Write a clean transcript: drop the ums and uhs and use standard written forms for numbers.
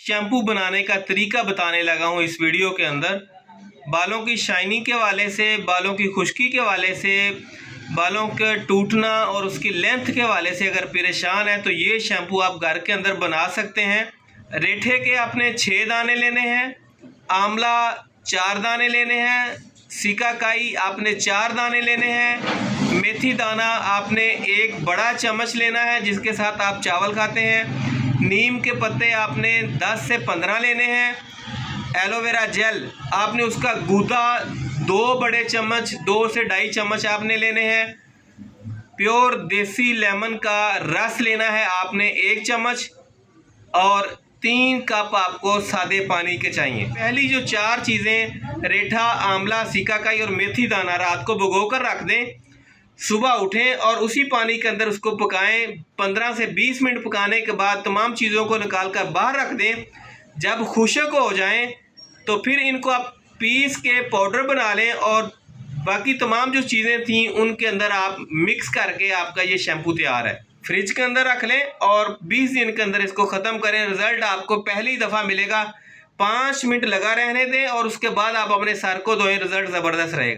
Shampoo बनाने का तरीका बताने लगा हूँ इस वीडियो के अंदर। बालों की शाइनिंग के वाले से, बालों की खुश्की के वाले से, बालों के टूटना और उसकी लेंथ के वाले से अगर परेशान है तो ये शैम्पू आप घर के अंदर बना सकते हैं। रेठे के आपने 6 दाने लेने हैं, आंवला 4 दाने लेने हैं, सिकाकाई आपने 4 दाने लेने हैं, मेथी दाना आपने 1 बड़ा चम्मच लेना है जिसके साथ आप चावल खाते हैं, नीम के पत्ते आपने 10 से 15 लेने हैं, एलोवेरा जेल आपने उसका गूदा 2 बड़े चम्मच, 2 से 2.5 चम्मच आपने लेने हैं, प्योर देसी लेमन का रस लेना है आपने 1 चम्मच और 3 कप आपको सादे पानी के चाहिए। पहली जो 4 चीज़ें रेठा, आंवला, सिकाकाई और मेथी दाना रात को भिगो कर रख दें, सुबह उठें और उसी पानी के अंदर उसको पकाएं। 15 से 20 मिनट पकाने के बाद तमाम चीज़ों को निकाल कर बाहर रख दें। जब खुश्क हो जाएं तो फिर इनको आप पीस के पाउडर बना लें और बाकी तमाम जो चीज़ें थी उनके अंदर आप मिक्स करके आपका ये शैम्पू तैयार है। फ्रिज के अंदर रख लें और 20 दिन के अंदर इसको ख़त्म करें। रिज़ल्ट आपको पहली दफ़ा मिलेगा। 5 मिनट लगा रहने दें और उसके बाद आप अपने सर को धोएं। रिज़ल्ट ज़बरदस्त रहेगा।